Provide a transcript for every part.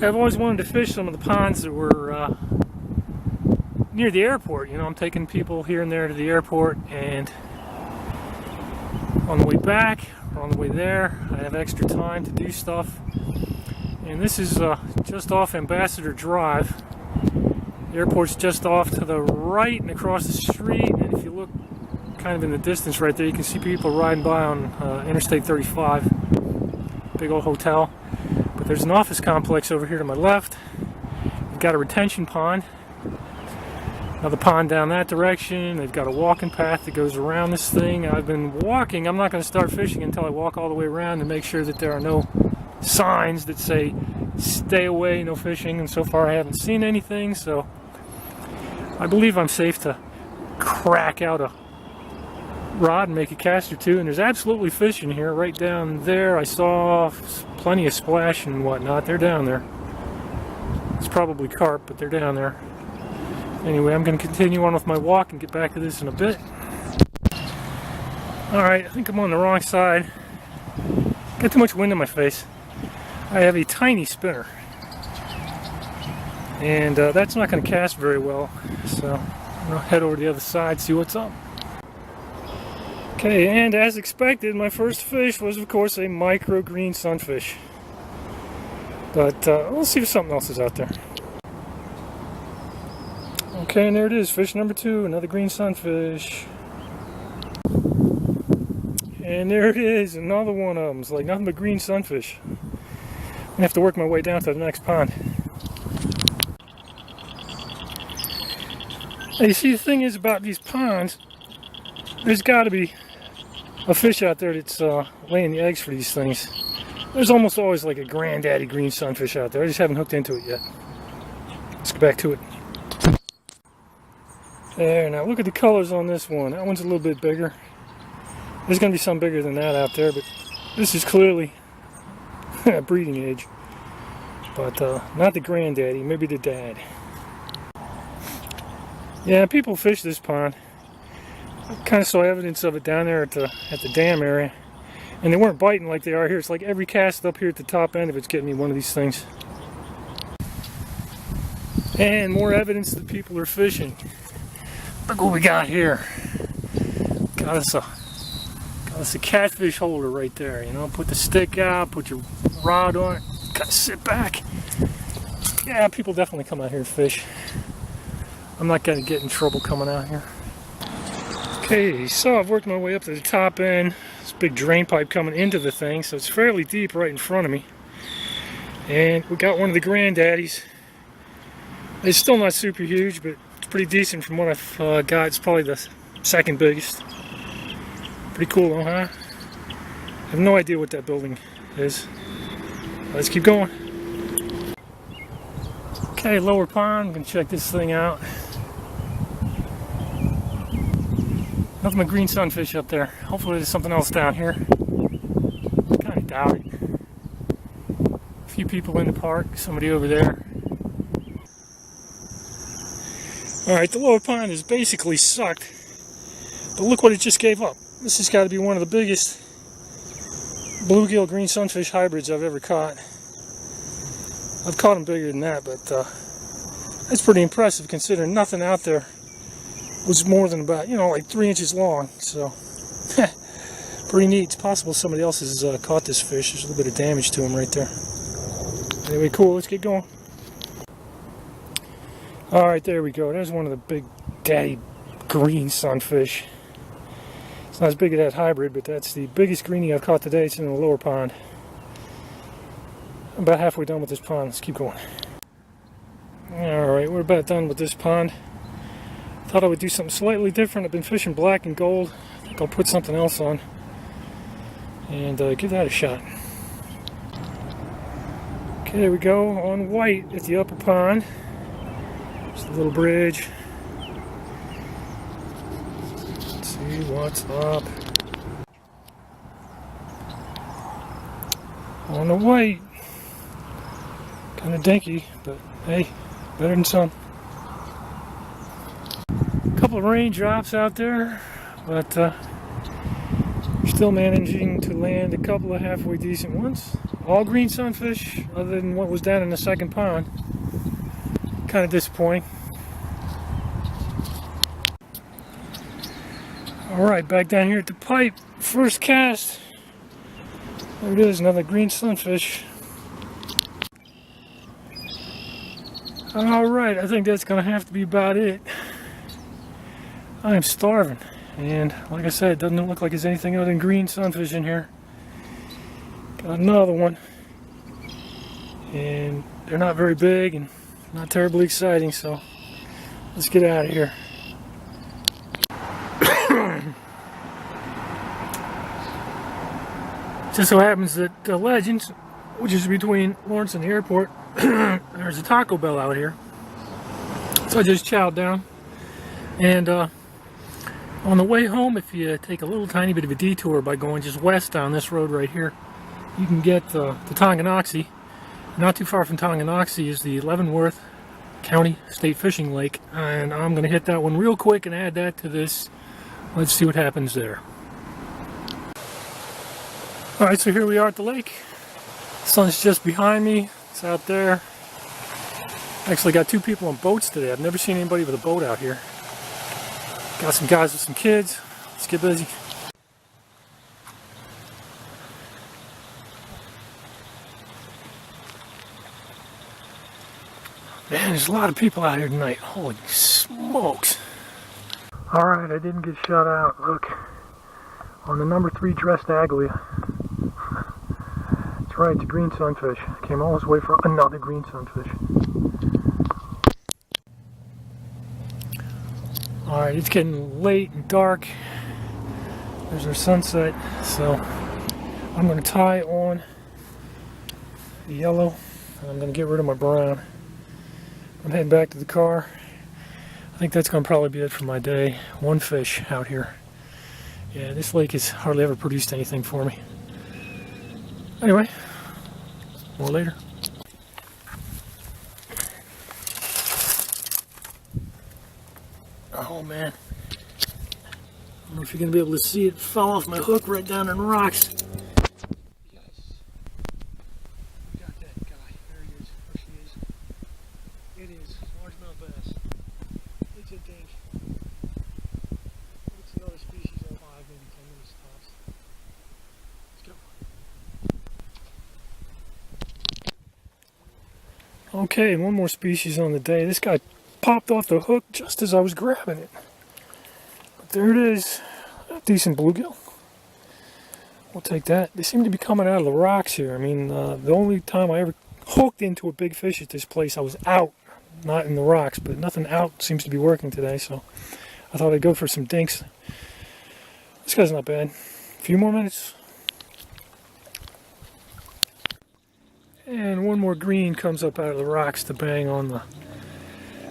I've always wanted to fish some of the ponds that were near the airport. You know, I'm taking people here and there to the airport, and on the way back or on the way there, I have extra time to do stuff. And this is just off Ambassador Drive. The airport's just off to the right and across the street, and if you look kind of in the distance right there, you can see people riding by on Interstate 35. Big old hotel. But there's an office complex over here to my left. We've got a retention pond. Another pond down that direction. They've got a walking path that goes around this thing. I've been walking. I'm not going to start fishing until I walk all the way around and make sure that there are no signs that say stay away, no fishing. And so far I haven't seen anything, so I believe I'm safe to crack out a rod and make a cast or two. And there's absolutely fish in here. Right down there I saw plenty of splash and whatnot. They're down there. It's probably carp, but they're down there. Anyway, I'm going to continue on with my walk and get back to this in a bit. Alright, I think I'm on the wrong side. Got too much wind in my face. I have a tiny spinner. And that's not going to cast very well. So I'm going to head over to the other side, see what's up. Okay, and as expected, my first fish was, of course, a micro green sunfish. But we'll see if something else is out there. Okay, and there it is, fish number 2, another green sunfish. And there it is, another one of them. It's like nothing but green sunfish. I'm gonna have to work my way down to the next pond. Now, you see, the thing is about these ponds, there's got to be a fish out there that's laying the eggs for these things. There's almost always like a granddaddy green sunfish out there. I just haven't hooked into it yet. Let's get back to it. There, now look at the colors on this one. That one's a little bit bigger. There's going to be some bigger than that out there, but this is clearly breeding age. But not the granddaddy, maybe the dad. Yeah, people fish this pond. I kind of saw evidence of it down there at the dam area. And they weren't biting like they are here. It's like every cast up here at the top end of it's getting me one of these things. And more evidence that people are fishing. Look what we got here. Got us a catfish holder right there. You know, put the stick out, put your rod on it, gotta sit back. Yeah, people definitely come out here to fish. I'm not gonna get in trouble coming out here. Okay, so I've worked my way up to the top end. This big drain pipe coming into the thing, so it's fairly deep right in front of me. And we got one of the granddaddies. It's still not super huge, but it's pretty decent from what I've got. It's probably the second biggest. Pretty cool though, huh? I have no idea what that building is. Let's keep going. Okay, lower pond. I'm gonna check this thing out. Nothing but green sunfish up there. Hopefully there's something else down here. Kind of doubt it. A few people in the park, somebody over there. Alright, the lower pond is basically sucked. But look what it just gave up. This has got to be one of the biggest bluegill green sunfish hybrids I've ever caught. I've caught them bigger than that, but that's pretty impressive considering nothing out there was more than about, you know, like 3 inches long. So, pretty neat. It's possible somebody else has caught this fish. There's a little bit of damage to him right there. Anyway, cool. Let's get going. Alright, there we go. There's one of the big daddy green sunfish. It's not as big as that hybrid, but that's the biggest greenie I've caught today. It's in the lower pond. I'm about halfway done with this pond. Let's keep going. Alright, we're about done with this pond. Thought I would do something slightly different. I've been fishing black and gold. I think I'll put something else on and give that a shot. Okay, there we go, on white at the upper pond. Just a little bridge. Let's see what's up. On the white. Kind of dinky, but hey, better than some. A couple of raindrops out there, but there's Still managing to land a couple of halfway decent ones. All green sunfish, other than what was down in the second pond. Kind of disappointing. Alright, back down here at the pipe. First cast. There it is, another green sunfish. Alright, I think that's going to have to be about it. I am starving. And like I said, it doesn't look like there's anything other than green sunfish in here. Got another one. And they're not very big and not terribly exciting, so let's get out of here. Just so happens that Legends, which is between Lawrence and the airport, there's a Taco Bell out here. So I just chowed down. And on the way home, if you take a little tiny bit of a detour by going just west down this road right here, you can get to Tonganoxie. Not too far from Tonganoxie is the Leavenworth County State Fishing Lake, and I'm going to hit that one real quick and add that to this. Let's see what happens there. Alright, so here we are at the lake. The sun's just behind me. It's out there. Actually got two people on boats today. I've never seen anybody with a boat out here. Got some guys with some kids. Let's get busy. Man, there's a lot of people out here tonight. Holy smokes. Alright, I didn't get shut out. Look, on the number 3 dressed aglia. That's right, it's a green sunfish. Came all this way for another green sunfish. Alright, it's getting late and dark. There's our sunset, so I'm going to tie on the yellow. I'm going to get rid of my brown. I'm heading back to the car. I think that's going to probably be it for my day. One fish out here. Yeah, this lake has hardly ever produced anything for me. Anyway, more later. Oh man. I don't know if you're going to be able to see it. It fell off my hook right down in the rocks. Yes. We got that guy. There he is. There she is. It is. Largemouth bass. It's a dink. It's another species of 5, maybe 10 minutes tops. Let's go. Okay, one more species on the day. This guy popped off the hook just as I was grabbing it. But there it is. A decent bluegill. We'll take that. They seem to be coming out of the rocks here. I mean, the only time I ever hooked into a big fish at this place, I was out, not in the rocks, but nothing out seems to be working today, so I thought I'd go for some dinks. This guy's not bad. A few more minutes. And one more green comes up out of the rocks to bang on the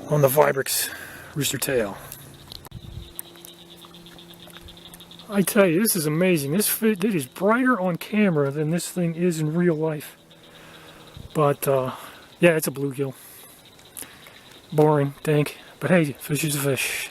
Vibrix rooster tail. I tell you, this is amazing. This fish, it is brighter on camera than this thing is in real life. But yeah, it's a bluegill. Boring, dink. But hey, fish is a fish.